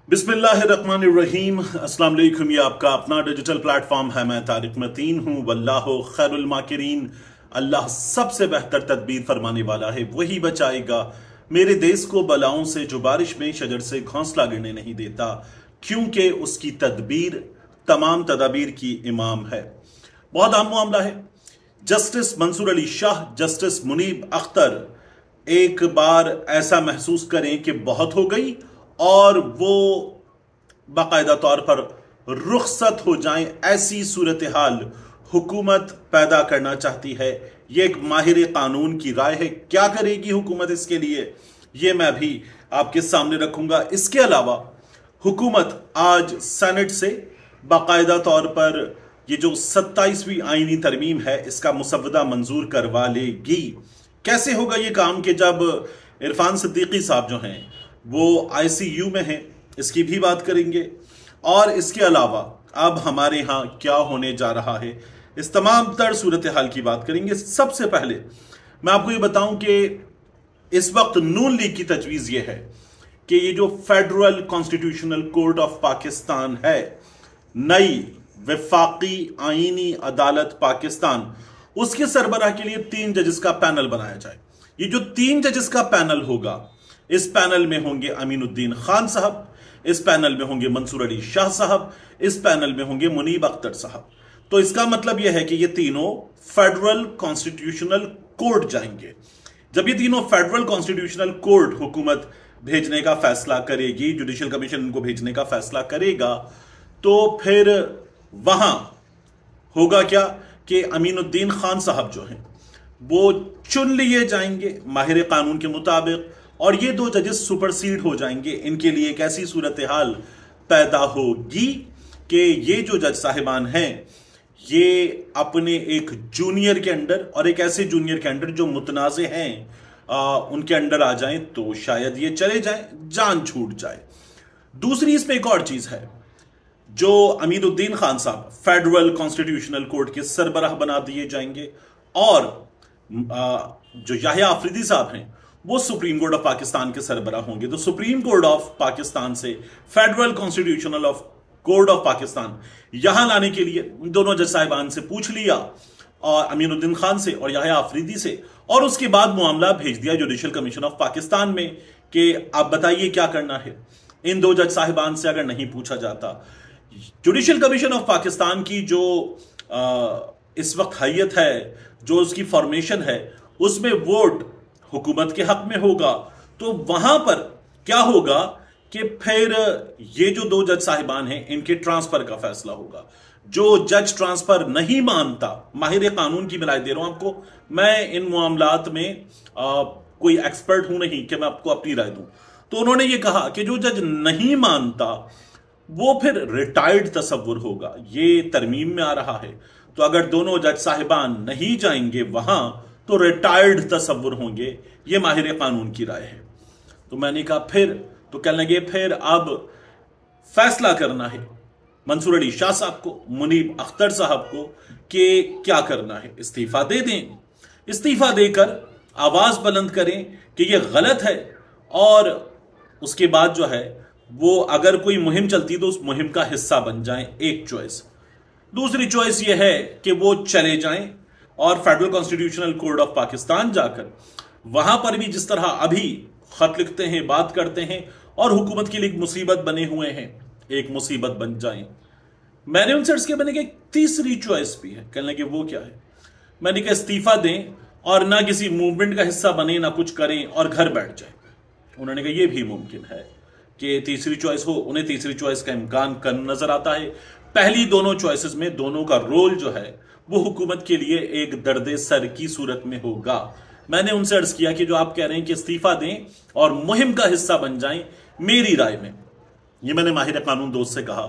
बिस्मिल्लाहिर्रहमानिर्रहीम। अस्सलाम वालेकुम। ये आपका अपना डिजिटल प्लेटफॉर्म है। मैं तारिक मतीन हूँ। वल्लाहु खैरुल माकिरीन। अल्लाह सबसे बेहतर तदबीर फरमाने वाला है, वही बचाएगा मेरे देश को बलाओं से जो बारिश में शजर से घोंसला गिरने नहीं देता, क्योंकि उसकी तदबीर तमाम तदाबीर की इमाम है। बहुत आम मामला है। जस्टिस मंसूर अली शाह, जस्टिस मुनीब अख्तर एक बार ऐसा महसूस करें कि बहुत हो गई और वो बाकायदा तौर पर रुखसत हो जाएं, ऐसी सूरत हाल हुकूमत पैदा करना चाहती है। ये एक माहिर कानून की राय है। क्या करेगी हुकूमत इसके लिए, ये मैं भी आपके सामने रखूंगा। इसके अलावा हुकूमत आज सेनेट से बाकायदा तौर पर ये जो 27वीं आईनी तरमीम है, इसका मुसवदा मंजूर करवा लेगी। कैसे होगा ये काम कि जब इरफान सिद्दीकी साहब जो हैं वो ICU में हैं, इसकी भी बात करेंगे। और इसके अलावा अब हमारे यहां क्या होने जा रहा है, इस तमाम तर सूरत हाल की बात करेंगे। सबसे पहले मैं आपको ये बताऊं कि इस वक्त नून लीग की तजवीज ये है कि ये जो federal constitutional court of Pakistan है, नई वफाकी आईनी अदालत पाकिस्तान, उसके सरबराह के लिए 3 जजेस का पैनल बनाया जाए। ये जो 3 जजेस का पैनल होगा, इस पैनल में होंगे अमीनुद्दीन खान साहब, इस पैनल में होंगे मंसूर अली शाह साहब, इस पैनल में होंगे मुनीब अख्तर साहब। तो इसका मतलब यह है कि ये तीनों फेडरल कॉन्स्टिट्यूशनल कोर्ट जाएंगे। जब ये तीनों फेडरल कॉन्स्टिट्यूशनल कोर्ट हुकूमत भेजने का फैसला करेगी, जुडिशियल कमीशन इनको भेजने का फैसला करेगा, तो फिर वहां होगा क्या कि अमीनुद्दीन खान साहब जो हैं वो चुन लिए जाएंगे माहिर कानून के मुताबिक, और ये 2 जजेस सुपरसीड हो जाएंगे। इनके लिए एक ऐसी सूरत हाल पैदा होगी कि ये जो जज साहिबान हैं ये अपने एक जूनियर के अंडर और एक ऐसे जूनियर के अंडर जो मुतनाज़े हैं उनके अंडर आ जाएं, तो शायद ये चले जाएं, जान छूट जाए। दूसरी इसमें एक और चीज है, जो अमीरुद्दीन खान साहब फेडरल कॉन्स्टिट्यूशनल कोर्ट के सरबराह बना दिए जाएंगे, और जो याहिया आफरीदी साहब हैं वो सुप्रीम कोर्ट ऑफ पाकिस्तान के सरबराह होंगे। तो सुप्रीम कोर्ट ऑफ पाकिस्तान से federal constitutional of court of Pakistan यहां लाने के लिए दोनों जज साहिबान से पूछ लिया, और अमीनुद्दीन खान से और याहिया आफरीदी से, और उसके बाद मामला भेज दिया जुडिशियल कमीशन ऑफ पाकिस्तान में कि आप बताइए क्या करना है। इन 2 जज साहिबान से अगर नहीं पूछा जाता, जुडिशियल कमीशन ऑफ पाकिस्तान की जो इस वक्त हैयत है, जो उसकी फॉर्मेशन है, उसमें वोट हुकूमत के हक में होगा, तो वहां पर क्या होगा कि फिर ये जो 2 जज साहिबान हैं इनके ट्रांसफर का फैसला होगा। जो जज ट्रांसफर नहीं मानता, माहिर कानून की मैं राय दे रहा हूं आपको, मैं इन मामलात में कोई एक्सपर्ट हूं नहीं कि मैं आपको अपनी राय दूं, तो उन्होंने ये कहा कि जो जज नहीं मानता वो फिर रिटायर्ड तस्वुर होगा। ये तरमीम में आ रहा है, तो अगर दोनों जज साहिबान नहीं जाएंगे वहां तो रिटायर्ड तस्वुर होंगे। ये माहिर कानून की राय है। तो मैंने कहा फिर, तो कहने लगे फिर अब फैसला करना है मंसूर अली शाह साहब को, मुनीब अख्तर साहब को, कि क्या करना है। इस्तीफा दे दें, इस्तीफा देकर आवाज बुलंद करें कि यह गलत है, और उसके बाद जो है वो अगर कोई मुहिम चलती तो उस मुहिम का हिस्सा बन जाएं, एक चॉइस। दूसरी चॉइस यह है कि वो चले जाएं और federal constitutional court of Pakistan जाकर वहां पर भी जिस तरह अभी खत लिखते हैं, बात करते हैं और हुकूमत के लिए एक मुसीबत बने हुए हैं, एक मुसीबत बन जाएं। मैंने उनसे अर्ज किया, मैंने कहा एक तीसरी चॉइस भी है। कहने लगे वो क्या है? मैंने कहा इस्तीफा दें और ना किसी मूवमेंट का हिस्सा बने, ना कुछ करें और घर बैठ जाए। उन्होंने कहा यह भी मुमकिन है कि तीसरी चॉइस हो। उन्हें तीसरी चॉइस का इम्कान कम नजर आता है। पहली दोनों चॉइसेस में दोनों का रोल जो है वो हुकूमत के लिए एक दर्द सर की सूरत में होगा। मैंने उनसे अर्ज किया कि जो आप कह रहे हैं कि इस्तीफा दें और मुहिम का हिस्सा बन जाएं, मेरी राय में, ये मैंने माहिर कानून दोस्त से कहा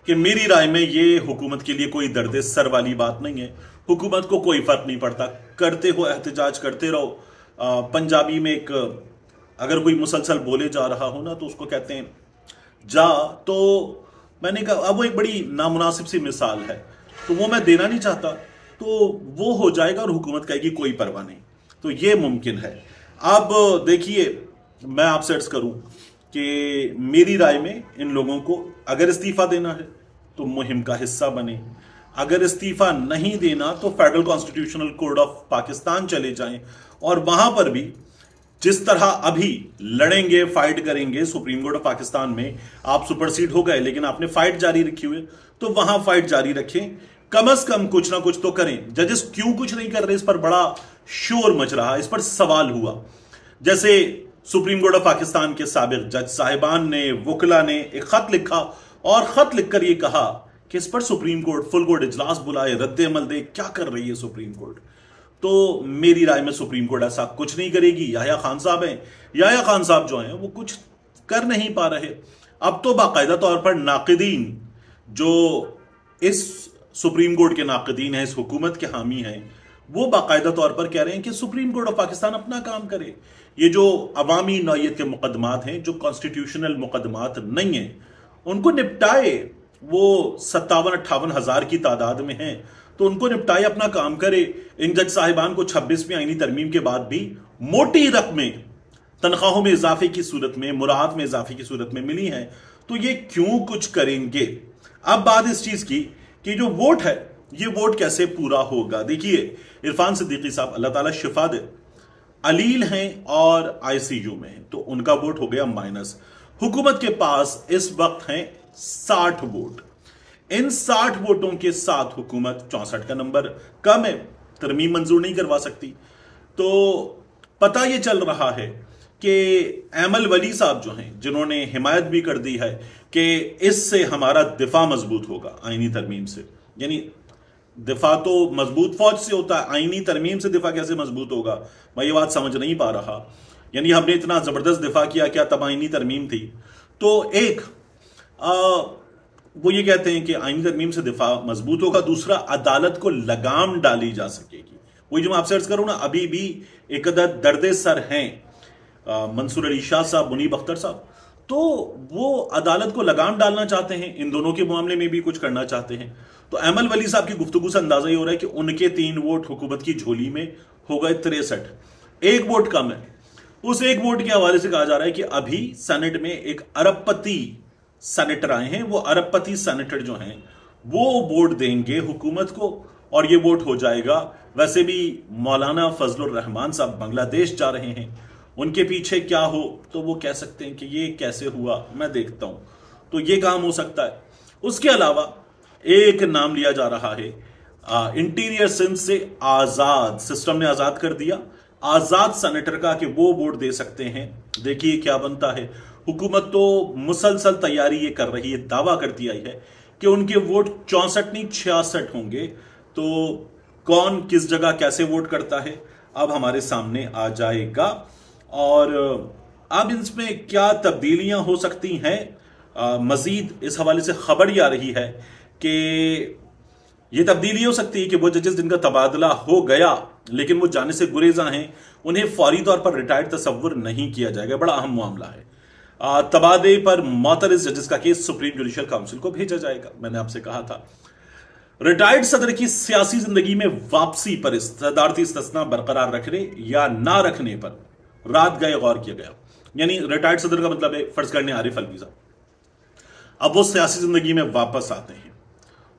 कि मेरी राय में ये हुकूमत के लिए कोई दर्द सर वाली बात नहीं है। हुकूमत को कोई फर्क नहीं पड़ता, करते हो एहतजाज करते रहो। पंजाबी में एक अगर कोई मुसलसल बोले जा रहा हो ना तो उसको कहते हैं जा। तो मैंने कहा अब वो एक बड़ी नामुनासिब सी मिसाल है, तो वो मैं देना नहीं चाहता, तो वो हो जाएगा और हुकूमत कहेगी कोई परवाह नहीं। तो ये मुमकिन है। अब देखिए, मैं आपसे अर्ज करूं कि मेरी राय में इन लोगों को अगर इस्तीफा देना है तो मुहिम का हिस्सा बने, अगर इस्तीफा नहीं देना तो federal constitutional code of Pakistan चले जाएं और वहां पर भी जिस तरह अभी लड़ेंगे, फाइट करेंगे सुप्रीम कोर्ट ऑफ पाकिस्तान में। आप सुपरसीड हो गए लेकिन आपने फाइट जारी रखी हुई, तो वहां फाइट जारी रखें, कम से कम कुछ ना कुछ तो करें। जजेस क्यों कुछ नहीं कर रहे, इस पर बड़ा शोर मच रहा, इस पर सवाल हुआ। जैसे सुप्रीम कोर्ट ऑफ पाकिस्तान के साबिक जज साहिबान ने, वकला ने एक खत लिखा और खत लिखकर यह कहा कि इस पर सुप्रीम कोर्ट फुल कोर्ट इजलास बुलाए, रद्द अमल दे। क्या कर रही है सुप्रीम कोर्ट? तो मेरी राय में सुप्रीम कोर्ट ऐसा कुछ नहीं करेगी। याह्या खान साहब हैं, याह्या खान साहब जो हैं वो कुछ कर नहीं पा रहे। अब तो बाकायदा तौर पर नाक़िदीन, जो इस सुप्रीम कोर्ट के नाक़िदीन हैं, इस हुकूमत के हामी हैं, वो बाकायदा तौर पर कह रहे हैं कि सुप्रीम कोर्ट ऑफ पाकिस्तान अपना काम करे। ये जो अवामी नौयत के मुकदमात हैं, जो कॉन्स्टिट्यूशनल मुकदमात नहीं हैं, उनको निपटाए। वो 57-58 हजार की तादाद में हैं, तो उनको निपटाए, अपना काम करे। इन जज साहिबान को 26वीं आईनी तरमीम के बाद भी मोटी रकमें तनख्वाहों में इजाफे की सूरत में, मुराद में इजाफे की सूरत में मिली हैं, तो ये क्यों कुछ करेंगे? अब बात इस चीज की कि जो वोट है, ये वोट कैसे पूरा होगा? देखिए, इरफान सिद्दीकी साहब, अल्लाह ताला शिफा दे, अलील हैं और आईसीयू में हैं, तो उनका वोट हो गया माइनस। हुकूमत के पास इस वक्त हैं 60 वोट। इन 60 वोटों के साथ हुकूमत 64 का नंबर कम है, तरमीम मंजूर नहीं करवा सकती। तो पता यह चल रहा है कि एमल वली साहब जो हैं, जिन्होंने हिमायत भी कर दी है कि इससे हमारा दिफा मजबूत होगा आईनी तरमीम से, यानी दिफा तो मजबूत फौज से होता है, आईनी तरमीम से दिफा कैसे मजबूत होगा, मैं ये बात समझ नहीं पा रहा। यानी हमने इतना जबरदस्त दिफा किया, क्या तब आईनी तरमीम थी? तो एक वो ये कहते हैं कि आईनी तरमीम से दिफा मजबूत होगा, दूसरा अदालत को लगाम डाली जा सकेगी। वही जो मैं आपसे अर्ज करूं ना, अभी भी एक अदद दर्द सर हैं मंसूर अली शाह साहब, मुनीब अख्तर साहब, तो वो अदालत को लगाम डालना चाहते हैं, इन दोनों के मामले में भी कुछ करना चाहते हैं। तो अमल वली साहब की गुफ्तगू से अंदाजा ही हो रहा है कि उनके 3 वोट हुकूमत की झोली में हो गए 63, एक वोट कम है। उस एक वोट के हवाले से कहा जा रहा है कि अभी सेनेट में एक अरबपति सेनेटर आए हैं, वो अरबपति सेनेटर जो हैं वो वोट देंगे हुकूमत को और ये वोट हो जाएगा। वैसे भी मौलाना फजलुर रहमान साहब बांग्लादेश जा रहे हैं, उनके पीछे क्या हो तो वो कह सकते हैं कि ये कैसे हुआ, मैं देखता हूं, तो ये काम हो सकता है। उसके अलावा एक नाम लिया जा रहा है इंटीरियर सिंध से आजाद, सिस्टम ने आजाद कर दिया आजाद सेनेटर का कि वो वोट दे सकते हैं। देखिए क्या बनता है। हुकूमत तो मुसलसल तैयारी ये कर रही है, दावा करती आई है कि उनके वोट 64 नहीं 66 होंगे। तो कौन किस जगह कैसे वोट करता है अब हमारे सामने आ जाएगा। और अब इसमें क्या तब्दीलियां हो सकती हैं, मजीद इस हवाले से खबर ही आ रही है कि यह तब्दीली हो सकती है कि वो जजेस जिनका तबादला हो गया लेकिन वो जाने से गुरेजा हैं, उन्हें फौरी तौर पर रिटायर्ड तस्वुर नहीं किया जाएगा। बड़ा अहम मामला है। तबादले पर मोतरज़ जजेस का केस सुप्रीम जुडिशल काउंसिल को भेजा जाएगा। मैंने आपसे कहा था रिटायर्ड सदर की सियासी जिंदगी में वापसी पर सदारती इस्तिस्ना बरकरार रखने या ना रखने पर रात गए गौर किया गया। यानी रिटायर्ड सदर का मतलब है, फर्ज करने आरिफ अलवी साहब, अब वो सियासी जिंदगी में वापस आते हैं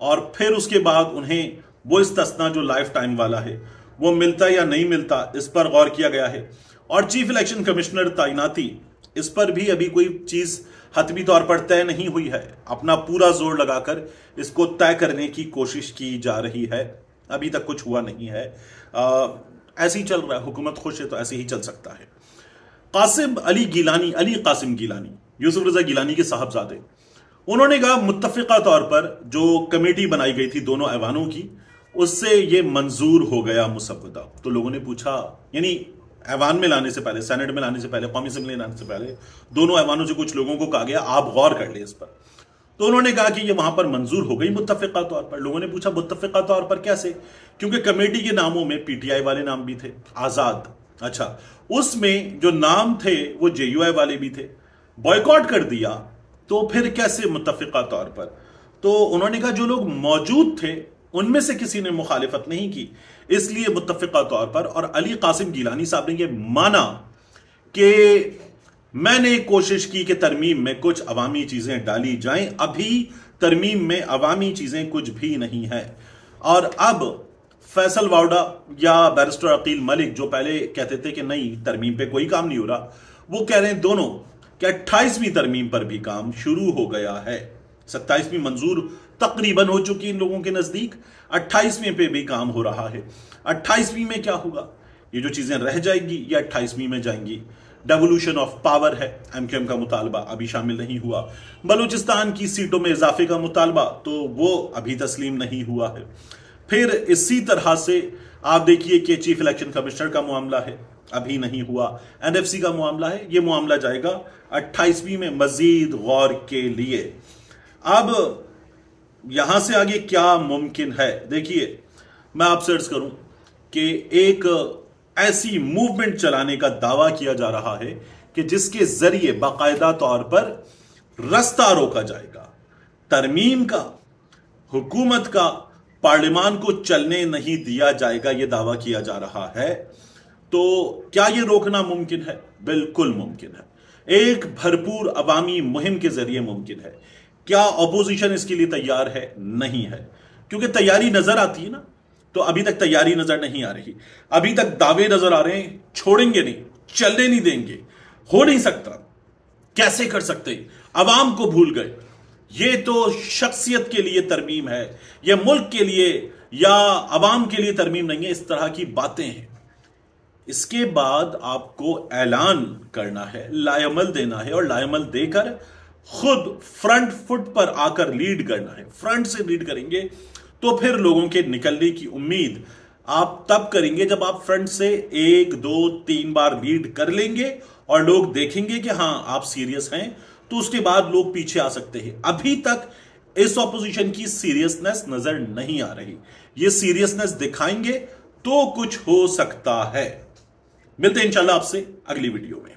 और फिर उसके बाद उन्हें वो इस्तिस्ना जो लाइफ टाइम वाला है वो मिलता या नहीं मिलता, इस पर गौर किया गया है। और चीफ इलेक्शन कमिश्नर तैनाती, इस पर भी अभी कोई चीज हतमी तौर पर तय नहीं हुई है। अपना पूरा जोर लगाकर इसको तय करने की कोशिश की जा रही है, अभी तक कुछ हुआ नहीं है। ऐसे ही चल रहा है, हुकूमत खुश है तो ऐसे ही चल सकता है। कासिम अली गिलानी, अली कासिम गिलानी, यूसुफ रजा गिलानी के साहबजादे, उन्होंने कहा मुत्तफिका तौर पर जो कमेटी बनाई गई थी दोनों ऐवानों की, उससे ये मंजूर हो गया मुसव्वदा। तो लोगों ने पूछा, यानी ऐवान में लाने से पहले, सेनेट में लाने से पहले, कौमी असेंबली में लाने से पहले दोनों ऐवानों से कुछ लोगों को कहा गया आप गौर कर ले इस पर। तो उन्होंने कहा कि ये वहां पर मंजूर हो गई मुत्तफिका तौर पर। लोगों ने पूछा मुत्तफिका तौर पर कैसे? क्योंकि कमेटी के नामों में पीटीआई वाले नाम भी थे, आजाद, अच्छा उसमें जो नाम थे वो जेयूआई वाले भी थे, बॉयकॉट कर दिया, तो फिर कैसे मुत्तफिका तौर पर? तो उन्होंने कहा जो लोग मौजूद थे उनमें से किसी ने मुखालिफत नहीं की, इसलिए मुत्तफिका तौर पर। और अली कासिम गिलानी साहब ने यह माना कि मैंने कोशिश की कि तरमीम में कुछ अवामी चीजें डाली जाएं। अभी तरमीम में अवामी चीजें कुछ भी नहीं है। और अब फैसल वावड़ा या बैरिस्टर अकील मलिक, जो पहले कहते थे कि नहीं तरमीम पे कोई काम नहीं हो रहा, वो कह रहे हैं दोनों कि 28वीं तरमीम पर भी काम शुरू हो गया है। 27वीं मंजूर तकरीबन हो चुकी इन लोगों के नजदीक, 28वीं पे भी काम हो रहा है। 28वीं में क्या होगा? ये जो चीजें रह जाएंगी ये 28वीं में जाएंगी। डेवोल्यूशन ऑफ पावर है, एमक्यूएम का मुतालबा अभी शामिल नहीं हुआ। बलूचिस्तान की सीटों में इजाफे का मुतालबा तो वो अभी तस्लीम नहीं हुआ है। फिर इसी तरह से आप देखिए कि चीफ इलेक्शन कमिश्नर का मामला है, अभी नहीं हुआ। एनएफसी का मामला है, ये मामला जाएगा 28वीं में मजीद गौर के लिए। अब यहां से आगे क्या मुमकिन है? देखिए, मैं आपसे अर्ज करूं कि एक ऐसी मूवमेंट चलाने का दावा किया जा रहा है कि जिसके जरिए बाकायदा तौर पर रास्ता रोका जाएगा तरमीम का, हुकूमत का, पार्लियामान को चलने नहीं दिया जाएगा, यह दावा किया जा रहा है। तो क्या यह रोकना मुमकिन है? बिल्कुल मुमकिन है। एक भरपूर अवामी मुहिम के जरिए मुमकिन है। क्या ऑपोजिशन इसके लिए तैयार है? नहीं है, क्योंकि तैयारी नजर आती है ना, तो अभी तक तैयारी नजर नहीं आ रही। अभी तक दावे नजर आ रहे हैं, छोड़ेंगे नहीं, चलने नहीं देंगे, हो नहीं सकता, कैसे कर सकते, अवाम को भूल गए। ये तो शख्सियत के लिए तरमीम है, यह मुल्क के लिए या अवाम के लिए तरमीम नहीं है। इस तरह की बातें हैं। इसके बाद आपको ऐलान करना है, लायमल देना है, और लायमल देकर खुद फ्रंट फुट पर आकर लीड करना है। फ्रंट से लीड करेंगे तो फिर लोगों के निकलने की उम्मीद आप तब करेंगे जब आप फ्रंट से 1, 2, 3 बार लीड कर लेंगे और लोग देखेंगे कि हां आप सीरियस हैं, तो उसके बाद लोग पीछे आ सकते हैं। अभी तक इस ऑपोजिशन की सीरियसनेस नजर नहीं आ रही। ये सीरियसनेस दिखाएंगे तो कुछ हो सकता है। मिलते हैं इंशाल्लाह आपसे अगली वीडियो में।